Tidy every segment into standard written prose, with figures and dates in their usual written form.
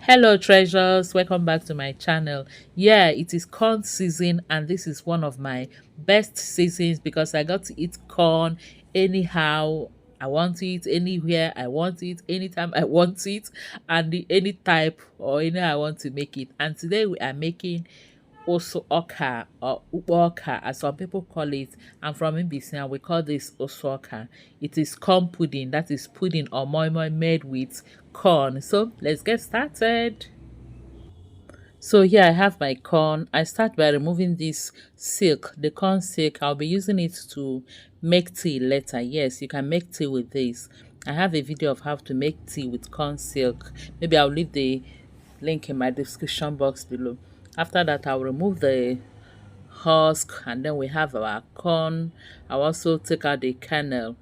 Hello treasures, welcome back to my channel. Yeah, it is corn season and this is one of my best seasons because I got to eat corn anyhow I want it, anywhere I want it, anytime I want it, and any type or any I want to make it. And today we are making Usu Oka or Ukpo Oka, as some people call it. I'm from Mbisi and we call this Usu Oka. It is corn pudding, that is pudding or moi moi made with corn. So let's get started. So here I have my corn. I start by removing this silk, the corn silk. I'll be using it to make tea later. Yes, you can make tea with this. I have a video of how to make tea with corn silk. Maybe I'll leave the link in my description box below. After that, I'll remove the husk and then we have our corn. I'll also take out the kernel.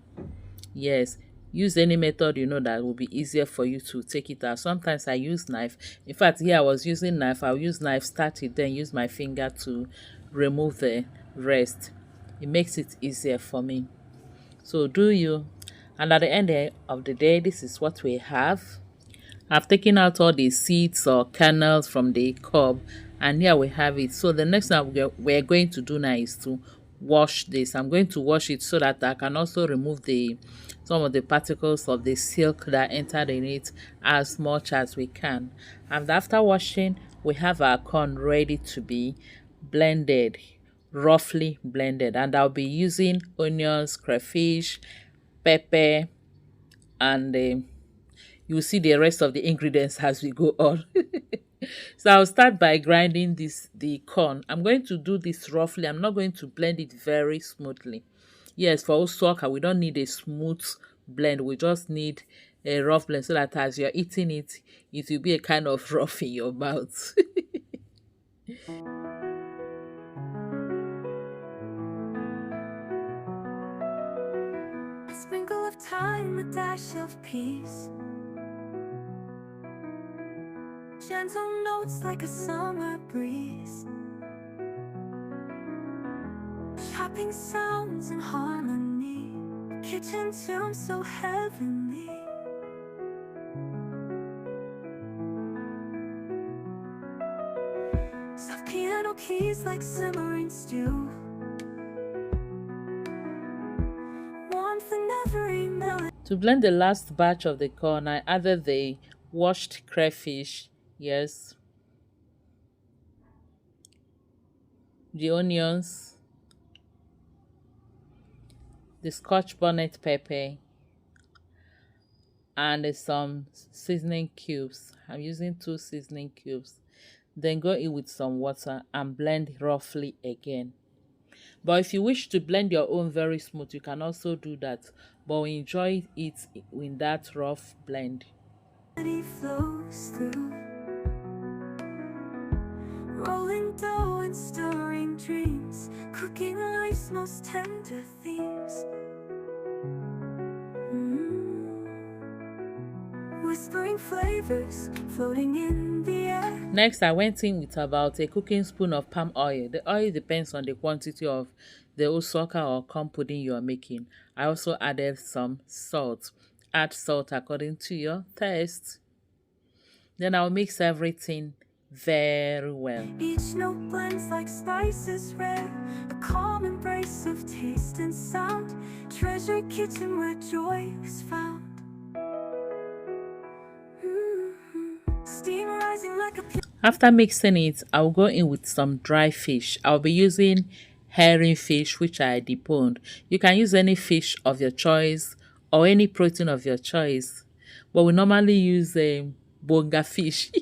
Yes, use any method you know that will be easier for you to take it out. Sometimes I use knife. In fact, here I was using knife. I'll use knife, start it, then use my finger to remove the rest. It makes it easier for me. So do you. And at the end of the day, this is what we have. I've taken out all the seeds or kernels from the cob, and here we have it. So the next thing we're going to do now is to wash this. I'm going to wash it so that I can also remove the some of the particles of the silk that entered in it as much as we can. And after washing, we have our corn ready to be blended, roughly blended. And I'll be using onions, crayfish, pepper, and you'll see the rest of the ingredients as we go on. So I'll start by grinding the corn. I'm going to do this roughly. I'm not going to blend it very smoothly. Yes, for Usu Oka, we don't need a smooth blend. We just need a rough blend so that as you're eating it, it will be a kind of rough in your mouth. A sprinkle of time, a dash of peace. Gentle notes like a summer breeze. Chopping sounds in harmony. Kitchen tune so heavenly. Soft piano keys like simmering stew. Warmth in every melody. To blend the last batch of the corn, I added the washed crayfish. Yes, the onions, the scotch bonnet pepper, and some seasoning cubes. I'm using 2 seasoning cubes. Then go in with some water and blend roughly again. But if you wish to blend your own very smooth, you can also do that. But we enjoy it in that rough blend. Flows through, rolling dough and stirring dreams, cooking life's most tender themes. Whispering flavors floating in the air. Next, I went in with about a cooking spoon of palm oil. The oil depends on the quantity of the Usu Oka or corn pudding you are making. I also added some salt. Add salt according to your taste. Then I'll mix everything very well. Each note blends like spices rare, a calm embrace of taste and sound. Treasure kitchen where joy is found. Steam rising like a After mixing it, I'll go in with some dry fish. I'll be using herring fish, which I deboned. You can use any fish of your choice or any protein of your choice. But we normally use bonga fish.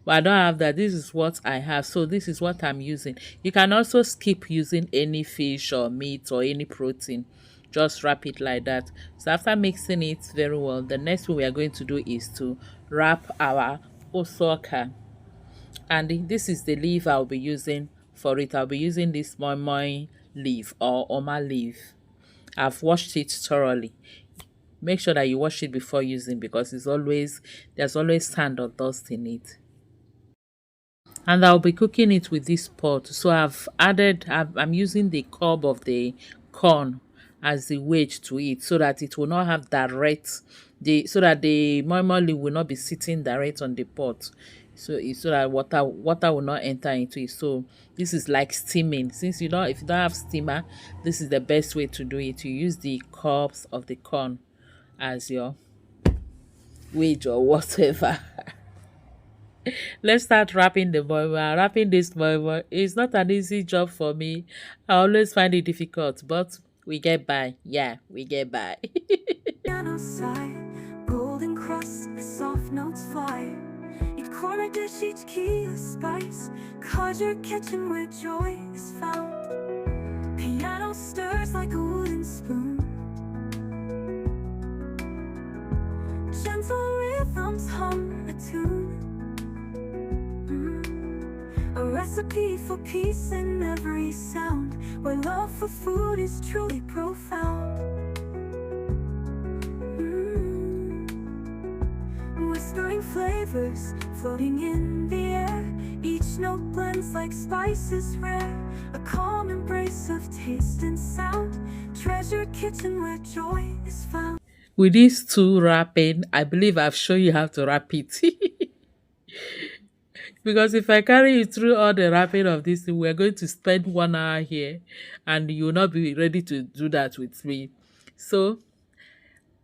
But I don't have that. This is what I have. So this is what I'm using. You can also skip using any fish or meat or any protein. Just wrap it like that. So after mixing it very well, the next thing we are going to do is to wrap our Usu Oka. And this is the leaf I'll be using for it. I'll be using this moi moi leaf or oma leaf. I've washed it thoroughly. Make sure that you wash it before using because there's always sand or dust in it. And I'll be cooking it with this pot. So I'm using the cob of the corn as the weight to it so that it will not have the so that the moi moi leaf will not be sitting direct on the pot, so that water will not enter into it. So this is like steaming. Since you don't, if you don't have steamer, this is the best way to do it. You use the cups of the corn as your wage or whatever. Let's start wrapping the moi moi. Wrapping this moi moi is not an easy job for me. I always find it difficult, but we get by. Yeah, we get by. Piano side, golden crust, soft notes fly. Each corner dish, each key a spice. Cause your kitchen where joy is found. Piano stirs like a wooden spoon. Gentle rhythms hum a tune. A recipe for peace in every sound, where love for food is truly profound. Whispering flavors floating in the air. Each note blends like spices rare. A calm embrace of taste and sound. Treasure kitchen where joy is found. With these two wrapping, I believe I've shown you how to wrap it. Because if I carry you through all the wrapping of this thing, we're going to spend 1 hour here and you will not be ready to do that with me. So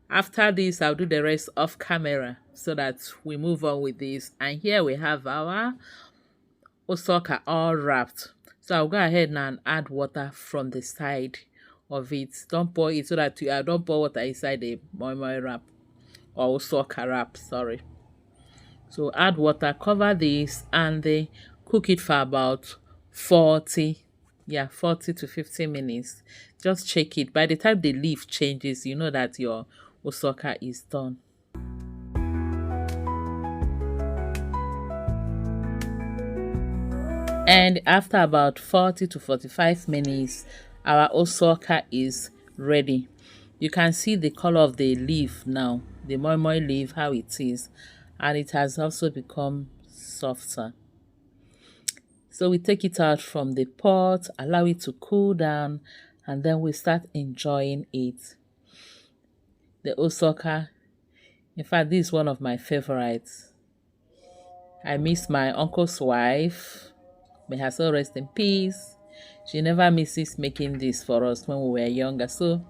after this, I'll do the rest off camera so that we move on with this. And here we have our osoka all wrapped. So I'll go ahead now and add water from the side of it. Don't pour it so that you don't pour water inside the moi moi wrap or osoka wrap, sorry. So add water, cover this, and then cook it for about 40 to 50 minutes. Just check it. By the time the leaf changes, you know that your osoka is done. And after about 40 to 45 minutes, our osoka is ready. You can see the color of the leaf now, the moi moi leaf, how it is, and it has also become softer. So we take it out from the pot, allow it to cool down, and then we start enjoying it. The osoka, in fact, this is one of my favorites. I miss my uncle's wife. May her soul rest in peace. She never misses making this for us when we were younger. So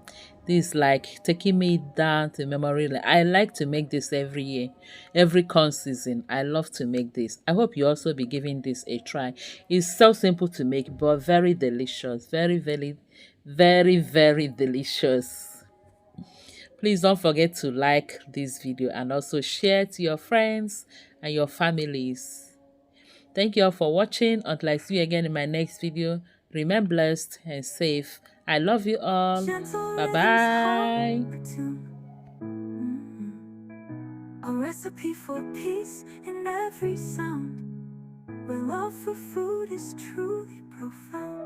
this is like taking me down to memory lane. I like to make this every year, every corn season. I love to make this. I hope you also be giving this a try. It's so simple to make, but very delicious. Very, very, very, very delicious. Please don't forget to like this video and also share to your friends and your families. Thank you all for watching. Until I see you again in my next video, remain blessed and safe. I love you all. Bye bye. A recipe for peace in every sound, where love for food is truly profound.